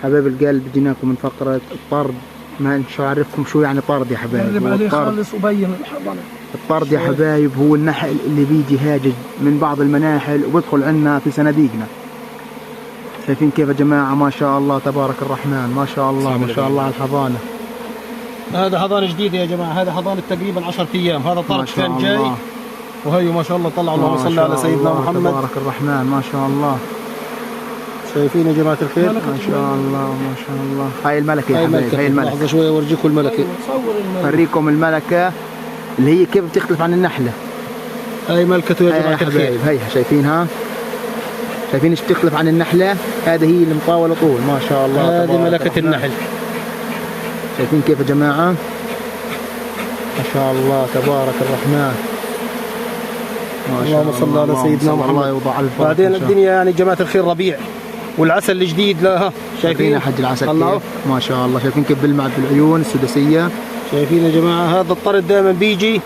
حبايب القلب جيناكم من فقرة الطرد. ما مش عارفكم شو يعني طرد يا حبايب. قرب عليه خالص وبين الحضنة. الطرد يا حبايب هو النحل اللي بيجي هاجج من بعض المناحل وبيدخل عندنا في صناديقنا. شايفين كيف يا جماعة؟ ما شاء الله تبارك الرحمن، ما شاء الله ما شاء الله على الحضانة. هذا حضانة جديدة يا جماعة، هذا حضانة تقريبا 10 أيام. هذا طرد كان جاي وهي ما شاء الله طلع. اللهم صل على سيدنا محمد. تبارك الرحمن ما شاء الله. شايفين يا جماعة الخير؟ ما شاء الله ما شاء الله. هاي الملكة يا حبايبي، هاي الملكة. لحظة شوية أورجيكم الملكة. أوريكم الملكة اللي هي كيف بتختلف عن النحلة. هاي ملكته يا جماعة الخير. هيها شايفينها؟ شايفين ايش بتختلف عن النحلة؟ هذه هي المطاولة طول ما شاء الله. هذه ملكة النحل. شايفين كيف يا جماعة؟ ما شاء الله تبارك الرحمن. اللهم صل على سيدنا محمد. الله يوضع البركة. بعدين الدنيا يعني جماعة الخير ربيع والعسل الجديد لها. شايفين يا حج العسل كيف؟ ما شاء الله. شايفين كيف بيلمع بالعيون السداسية. شايفين يا جماعة؟ هذا الطرد دائما بيجي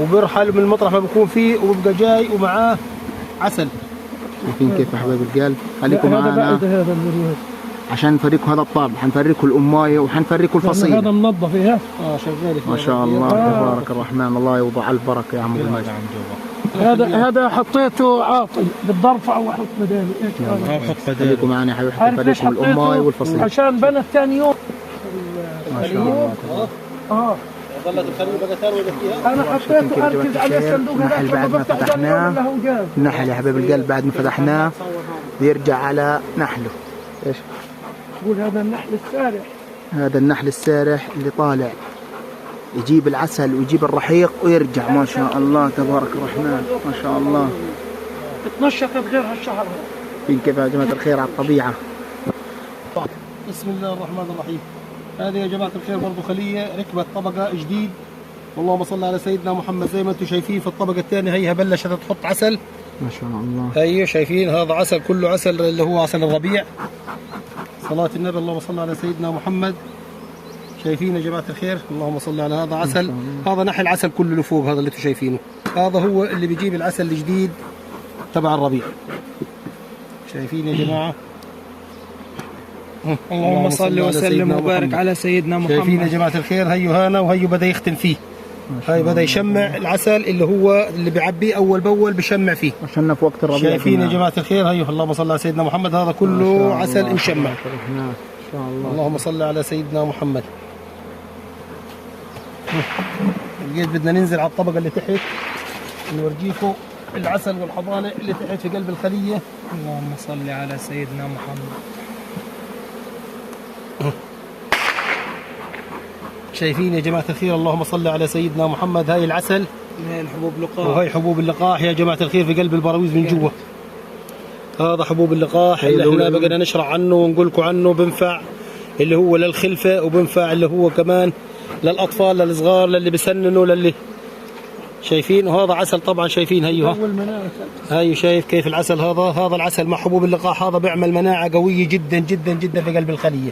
وبيرحل من المطرح ما بيكون فيه وبيبقى جاي ومعاه عسل. شايفين كيف يا حبايب القلب؟ خليكم معنا عشان نفريكم هذا الطرد، حنفريكم الأماية وحنفريكم الفصيل. هذا منظف ايه؟ شغال. ما شاء الله تبارك الرحمن. الله يوضع البركة يا عم المجد. هذا حطيته عاطل بدي ارفعه واحط بدالي. حط بدالي. خليكم معنا يا حبيبي. حنفريكم الأماية والفصيل عشان بنت ثاني يوم. ما شاء الله. ظلت الخليل بقى ثاني فيها. انا حطيته اركز على الصندوق النحل بعد ما فتحناه. النحل يا حبيب القلب بعد ما فتحناه بيرجع على نحله. ايش؟ تقول هذا النحل السارح. هذا النحل السارح اللي طالع يجيب العسل ويجيب الرحيق ويرجع. ما شاء الله تبارك الرحمن ما شاء الله. اتنشطت غير هالشهر. فين كيف يا جماعة الخير على الطبيعة. بسم الله الرحمن الرحيم. هذه يا جماعة الخير برضو خلية ركبت طبقة جديد. اللهم صل على سيدنا محمد. زي ما انتم شايفين في الطبقة الثانية هيها بلشت تحط عسل. ما شاء الله. هي شايفين هذا عسل كله عسل اللي هو عسل الربيع. صلاة النبي اللهم صل على سيدنا محمد. شايفين يا جماعة الخير؟ اللهم صل على هذا عسل. هذا نحل عسل كله اللي فوق هذا اللي انتم شايفينه. هذا هو اللي بيجيب العسل الجديد تبع الربيع. شايفين يا جماعة؟ اللهم صل وسلم وبارك على سيدنا محمد. شايفين يا جماعة الخير؟ هيو هانا وهيو بدأ يختم فيه. هاي بدأ يشمع العسل اللي بيعبيه أول بأول بشمع فيه عشان في وقت الربيع. شايفين يا جماعة الخير؟ هيو اللهم صل على سيدنا محمد. هذا كله عسل مشمع. ما شاء الله. اللهم صل على سيدنا محمد. لقيت بدنا ننزل على الطبقة اللي تحت نورجيكم العسل والحضانة اللي تحت في قلب الخلية. اللهم صل على سيدنا محمد. شايفين يا جماعة الخير؟ اللهم صل على سيدنا محمد. هاي العسل، هاي الحبوب لقاح، وهي حبوب اللقاح يا جماعة الخير في قلب البراويز من جوا. هذا حبوب اللقاح اللي احنا بقينا نشرح عنه ونقول لكم عنه. بنفع اللي هو للخلفة وبنفع اللي هو كمان للأطفال للصغار للي بسننوا للي. شايفين؟ وهذا عسل طبعا. شايفين هيو هاي شايف كيف العسل هذا العسل مع حبوب اللقاح. هذا بيعمل مناعة قوية جدا جدا جدا في قلب الخلية.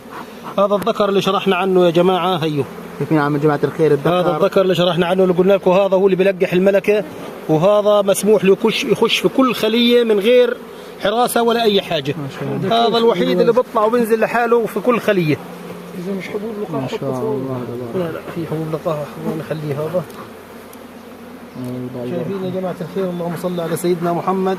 هذا الذكر اللي شرحنا عنه يا جماعة. هيو شايفين يا عم جماعة الخير الذكر. هذا الذكر اللي شرحنا عنه اللي قلنا لكم هذا هو اللي بيلقح الملكة. وهذا مسموح له يخش في كل خلية من غير حراسة ولا أي حاجة. هذا الوحيد اللي بيطلع وبينزل لحاله في كل خلية. إذا مش حبوب لقاح ما شاء الله. لا في حبوب لقاح نخليه هذا. شايفين يا جماعة الخير؟ اللهم صل على سيدنا محمد.